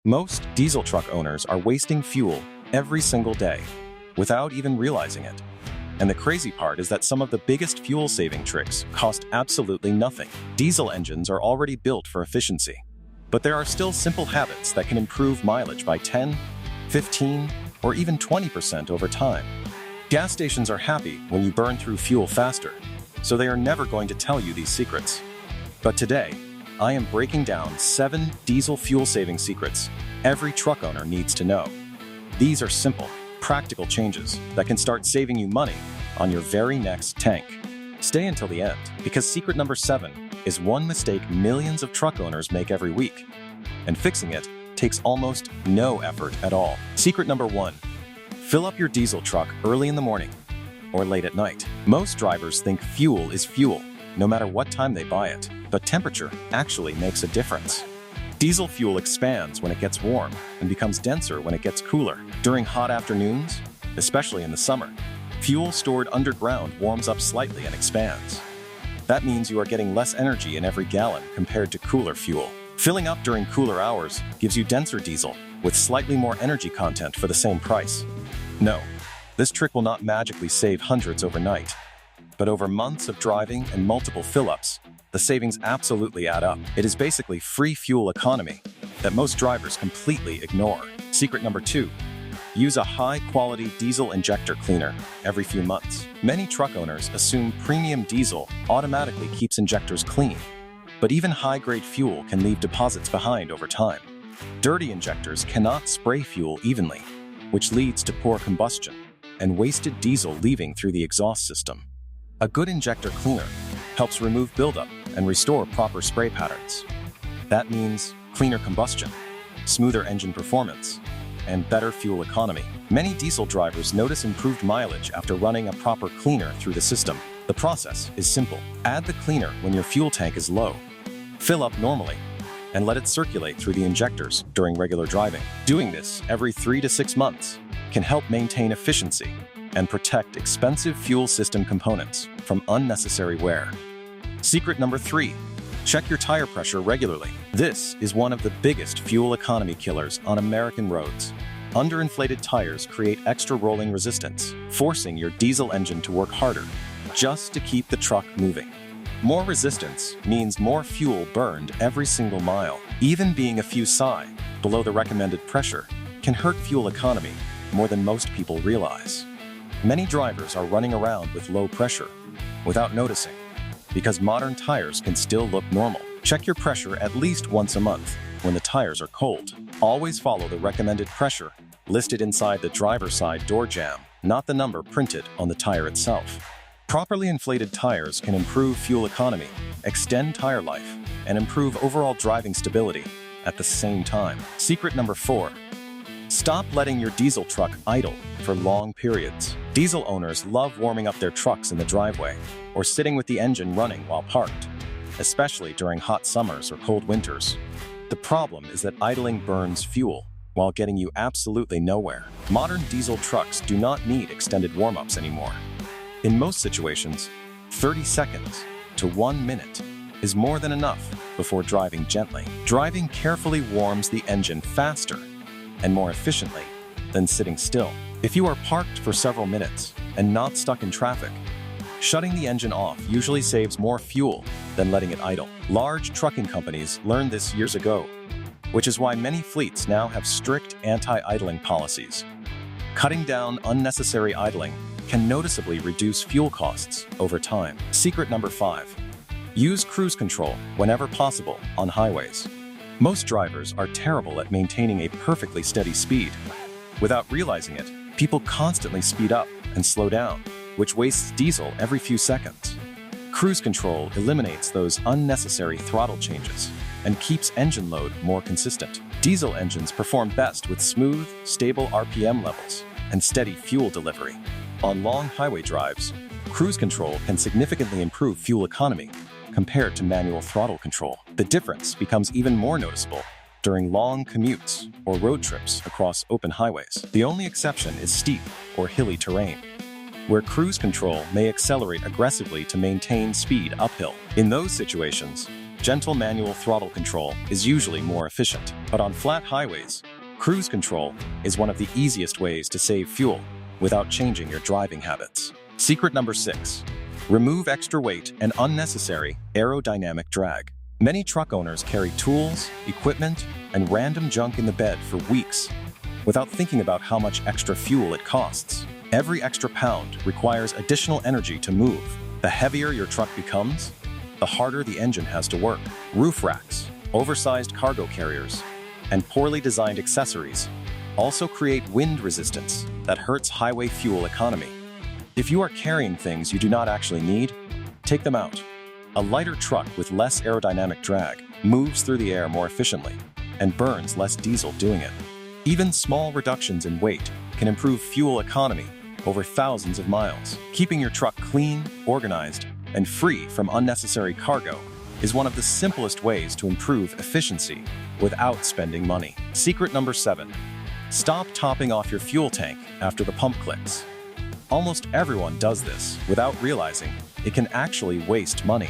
Most diesel truck owners are wasting fuel every single day without even realizing it. And the crazy part is that some of the biggest fuel-saving tricks cost absolutely nothing. Diesel engines are already built for efficiency, but there are still simple habits that can improve mileage by 10, 15, or even 20% over time. Gas stations are happy when you burn through fuel faster, so they are never going to tell you these secrets. But today, I am breaking down 7 diesel fuel-saving secrets every truck owner needs to know. These are simple, practical changes that can start saving you money on your very next tank. Stay until the end, because secret number 7 is one mistake millions of truck owners make every week, and fixing it takes almost no effort at all. Secret number 1, fill up your diesel truck early in the morning or late at night. Most drivers think fuel is fuel, no matter what time they buy it, but temperature actually makes a difference. Diesel fuel expands when it gets warm and becomes denser when it gets cooler. During hot afternoons, especially in the summer, fuel stored underground warms up slightly and expands. That means you are getting less energy in every gallon compared to cooler fuel. Filling up during cooler hours gives you denser diesel with slightly more energy content for the same price. No, this trick will not magically save hundreds overnight, but over months of driving and multiple fill-ups, the savings absolutely add up. It is basically free fuel economy that most drivers completely ignore. Secret number 2, use a high-quality diesel injector cleaner every few months. Many truck owners assume premium diesel automatically keeps injectors clean, but even high-grade fuel can leave deposits behind over time. Dirty injectors cannot spray fuel evenly, which leads to poor combustion and wasted diesel leaving through the exhaust system. A good injector cleaner helps remove buildup and restore proper spray patterns. That means cleaner combustion, smoother engine performance, and better fuel economy. Many diesel drivers notice improved mileage after running a proper cleaner through the system. The process is simple. Add the cleaner when your fuel tank is low. Fill up normally, and let it circulate through the injectors during regular driving. Doing this every 3 to 6 months can help maintain efficiency and protect expensive fuel system components from unnecessary wear. Secret number 3, check your tire pressure regularly. This is one of the biggest fuel economy killers on American roads. Underinflated tires create extra rolling resistance, forcing your diesel engine to work harder just to keep the truck moving. More resistance means more fuel burned every single mile. Even being a few psi below the recommended pressure can hurt fuel economy more than most people realize. Many drivers are running around with low pressure without noticing, because modern tires can still look normal. Check your pressure at least once a month when the tires are cold. Always follow the recommended pressure listed inside the driver's side door jamb, not the number printed on the tire itself. Properly inflated tires can improve fuel economy, extend tire life, and improve overall driving stability at the same time. Secret number 4, stop letting your diesel truck idle for long periods. Diesel owners love warming up their trucks in the driveway or sitting with the engine running while parked, especially during hot summers or cold winters. The problem is that idling burns fuel while getting you absolutely nowhere. Modern diesel trucks do not need extended warm-ups anymore. In most situations, 30 seconds to 1 minute is more than enough before driving gently. Driving carefully warms the engine faster and more efficiently than sitting still. If you are parked for several minutes and not stuck in traffic, shutting the engine off usually saves more fuel than letting it idle. Large trucking companies learned this years ago, which is why many fleets now have strict anti-idling policies. Cutting down unnecessary idling can noticeably reduce fuel costs over time. Secret number 5, use cruise control whenever possible on highways. Most drivers are terrible at maintaining a perfectly steady speed. Without realizing it, people constantly speed up and slow down, which wastes diesel every few seconds. Cruise control eliminates those unnecessary throttle changes and keeps engine load more consistent. Diesel engines perform best with smooth, stable RPM levels and steady fuel delivery. On long highway drives, cruise control can significantly improve fuel economy compared to manual throttle control. The difference becomes even more noticeable during long commutes or road trips across open highways. The only exception is steep or hilly terrain, where cruise control may accelerate aggressively to maintain speed uphill. In those situations, gentle manual throttle control is usually more efficient. But on flat highways, cruise control is one of the easiest ways to save fuel without changing your driving habits. Secret number 6. Remove extra weight and unnecessary aerodynamic drag. Many truck owners carry tools, equipment, and random junk in the bed for weeks without thinking about how much extra fuel it costs. Every extra pound requires additional energy to move. The heavier your truck becomes, the harder the engine has to work. Roof racks, oversized cargo carriers, and poorly designed accessories also create wind resistance that hurts highway fuel economy. If you are carrying things you do not actually need, take them out. A lighter truck with less aerodynamic drag moves through the air more efficiently and burns less diesel doing it. Even small reductions in weight can improve fuel economy over thousands of miles. Keeping your truck clean, organized, and free from unnecessary cargo is one of the simplest ways to improve efficiency without spending money. Secret number 7. Stop topping off your fuel tank after the pump clicks. Almost everyone does this without realizing it can actually waste money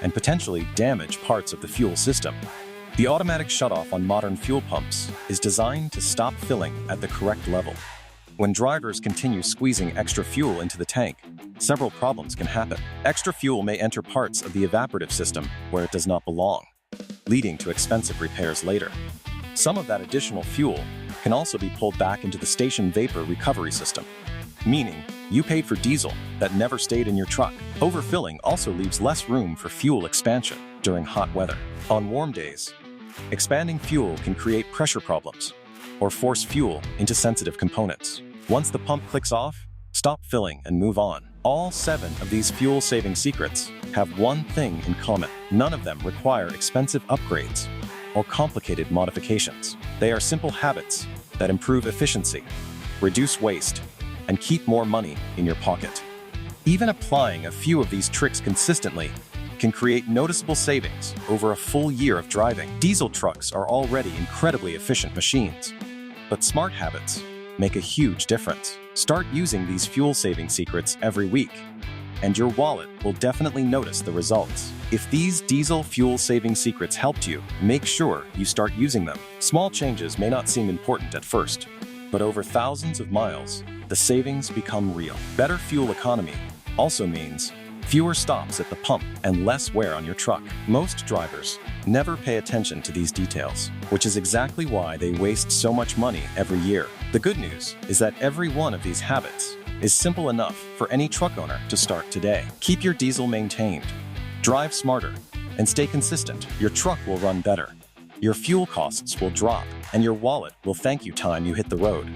and potentially damage parts of the fuel system. The automatic shutoff on modern fuel pumps is designed to stop filling at the correct level. When drivers continue squeezing extra fuel into the tank, several problems can happen. Extra fuel may enter parts of the evaporative system where it does not belong, leading to expensive repairs later. Some of that additional fuel can also be pulled back into the station vapor recovery system, meaning you paid for diesel that never stayed in your truck. Overfilling also leaves less room for fuel expansion during hot weather. On warm days, expanding fuel can create pressure problems or force fuel into sensitive components. Once the pump clicks off, stop filling and move on. All 7 of these fuel-saving secrets have one thing in common. None of them require expensive upgrades or complicated modifications. They are simple habits that improve efficiency, reduce waste, and keep more money in your pocket. Even applying a few of these tricks consistently can create noticeable savings over a full year of driving. Diesel trucks are already incredibly efficient machines, but smart habits make a huge difference. Start using these fuel-saving secrets every week, and your wallet will definitely notice the results. If these diesel fuel-saving secrets helped you, make sure you start using them. Small changes may not seem important at first, but over thousands of miles, the savings become real. Better fuel economy also means fewer stops at the pump and less wear on your truck. Most drivers never pay attention to these details, which is exactly why they waste so much money every year. The good news is that every one of these habits is simple enough for any truck owner to start today. Keep your diesel maintained, drive smarter, and stay consistent. Your truck will run better, your fuel costs will drop, and your wallet will thank you time you hit the road.